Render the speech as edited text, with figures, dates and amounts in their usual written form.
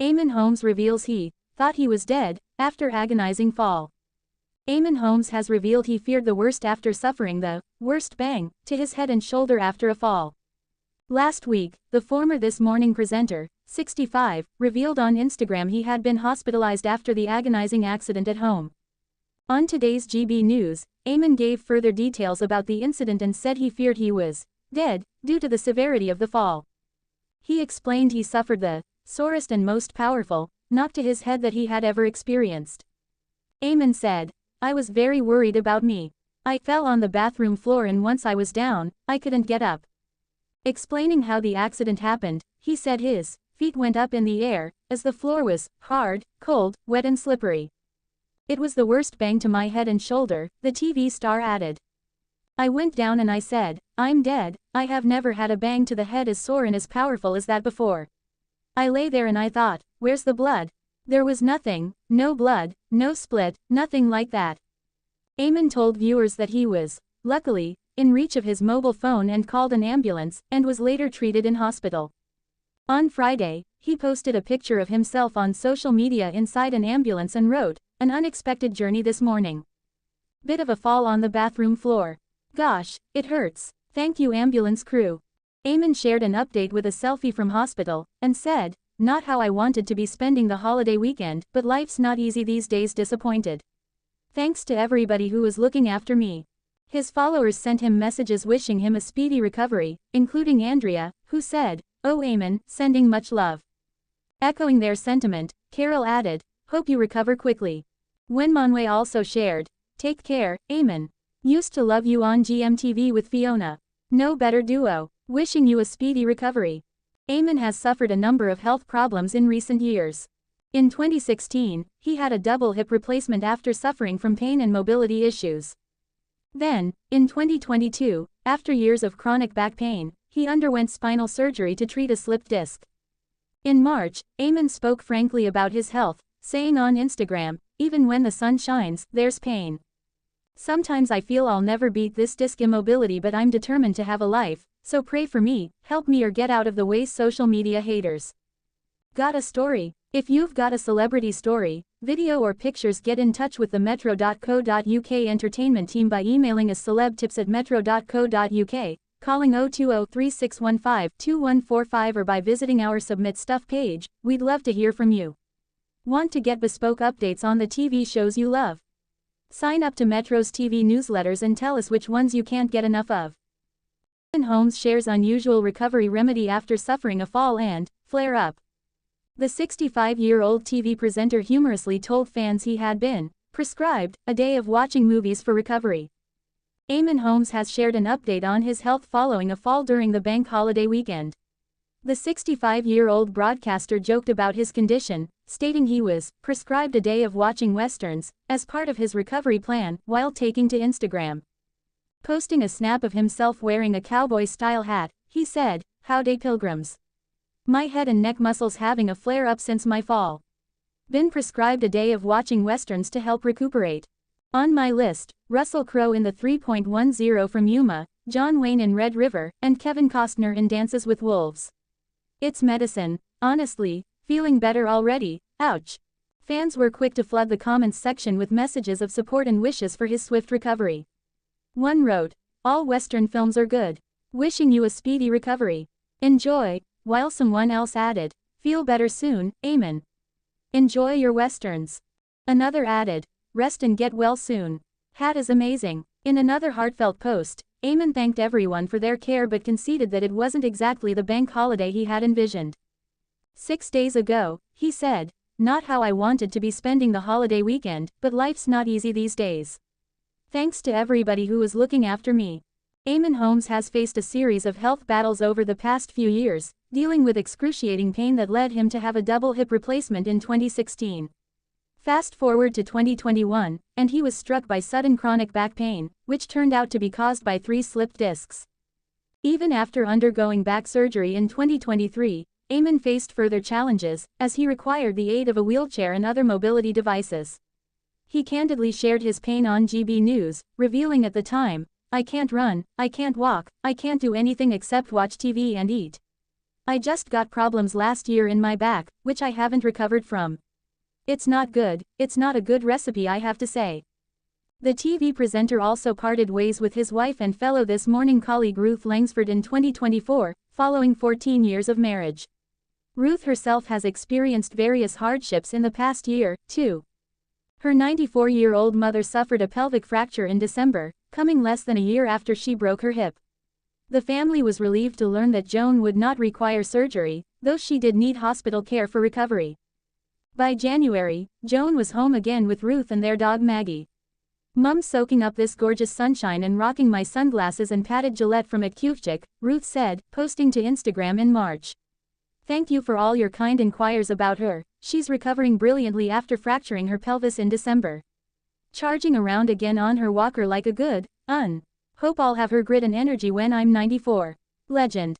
Eamonn Holmes reveals he thought he was dead after agonizing fall. Eamonn Holmes has revealed he feared the worst after suffering the worst bang to his head and shoulder after a fall. Last week, the former This Morning presenter, 65, revealed on Instagram he had been hospitalized after the agonizing accident at home. On today's GB News, Eamonn gave further details about the incident and said he feared he was dead due to the severity of the fall. He explained he suffered the sorest and most powerful knock to his head that he had ever experienced. Eamonn said, "I was very worried about me. I fell on the bathroom floor and once I was down, I couldn't get up." Explaining how the accident happened, he said his feet went up in the air, as the floor was hard, cold, wet and slippery. "It was the worst bang to my head and shoulder," the TV star added. "I went down and I said, I'm dead. I have never had a bang to the head as sore and as powerful as that before. I lay there and I thought, where's the blood? There was nothing, no blood, no split, nothing like that." Eamonn told viewers that he was, luckily, in reach of his mobile phone and called an ambulance, and was later treated in hospital. On Friday, he posted a picture of himself on social media inside an ambulance and wrote, "An unexpected journey this morning. Bit of a fall on the bathroom floor. Gosh, it hurts. Thank you ambulance crew." Eamonn shared an update with a selfie from hospital, and said, "Not how I wanted to be spending the holiday weekend, but life's not easy these days, disappointed. Thanks to everybody who is looking after me." His followers sent him messages wishing him a speedy recovery, including Andrea, who said, "Oh Eamonn, sending much love." Echoing their sentiment, Carol added, "Hope you recover quickly." Wenmonwe also shared, "Take care, Eamonn. Used to love you on GMTV with Fiona. No better duo. Wishing you a speedy recovery." Eamonn has suffered a number of health problems in recent years. In 2016, he had a double hip replacement after suffering from pain and mobility issues. Then, in 2022, after years of chronic back pain, he underwent spinal surgery to treat a slipped disc. In March, Eamonn spoke frankly about his health, saying on Instagram, "Even when the sun shines, there's pain. Sometimes I feel I'll never beat this disc immobility, but I'm determined to have a life, so pray for me, help me or get out of the way social media haters." Got a story? If you've got a celebrity story, video or pictures, get in touch with the metro.co.uk entertainment team by emailing us celebtips@metro.co.uk, calling 020-3615-2145 or by visiting our Submit Stuff page. We'd love to hear from you. Want to get bespoke updates on the TV shows you love? Sign up to Metro's TV newsletters and tell us which ones you can't get enough of. Eamonn Holmes shares unusual recovery remedy after suffering a fall and flare-up. The 65-year-old TV presenter humorously told fans he had been prescribed a day of watching movies for recovery. Eamonn Holmes has shared an update on his health following a fall during the bank holiday weekend. The 65-year-old broadcaster joked about his condition, stating he was prescribed a day of watching westerns as part of his recovery plan while taking to Instagram. Posting a snap of himself wearing a cowboy-style hat, he said, "Howday pilgrims. My head and neck muscles having a flare-up since my fall. Been prescribed a day of watching westerns to help recuperate. On my list, Russell Crowe in the 3.10 from Yuma, John Wayne in Red River, and Kevin Costner in Dances with Wolves. It's medicine, honestly, feeling better already, ouch." Fans were quick to flood the comments section with messages of support and wishes for his swift recovery. One wrote, "All Western films are good. Wishing you a speedy recovery. Enjoy," while someone else added, "Feel better soon, Eamonn. Enjoy your westerns." Another added, "Rest and get well soon. Hat is amazing." In another heartfelt post, Eamonn thanked everyone for their care but conceded that it wasn't exactly the bank holiday he had envisioned. 6 days ago, he said, "Not how I wanted to be spending the holiday weekend, but life's not easy these days. Thanks to everybody who is looking after me." Eamonn Holmes has faced a series of health battles over the past few years, dealing with excruciating pain that led him to have a double hip replacement in 2016. Fast forward to 2021, and he was struck by sudden chronic back pain, which turned out to be caused by 3 slipped discs. Even after undergoing back surgery in 2023, Eamonn faced further challenges, as he required the aid of a wheelchair and other mobility devices. He candidly shared his pain on GB News, revealing at the time, "I can't run, I can't walk, I can't do anything except watch TV and eat. I just got problems last year in my back, which I haven't recovered from. It's not good, it's not a good recipe I have to say. The TV presenter also parted ways with his wife and fellow This Morning colleague Ruth Langsford in 2024, following 14 years of marriage. Ruth herself has experienced various hardships in the past year, too. Her 94-year-old mother suffered a pelvic fracture in December, coming less than a year after she broke her hip. The family was relieved to learn that Joan would not require surgery, though she did need hospital care for recovery. By January, Joan was home again with Ruth and their dog Maggie. "Mum's soaking up this gorgeous sunshine and rocking my sunglasses and padded Gillette from at Kufchik," Ruth said, posting to Instagram in March. "Thank you for all your kind inquiries about her. She's recovering brilliantly after fracturing her pelvis in December. Charging around again on her walker like a good, hope I'll have her grit and energy when I'm 94. Legend."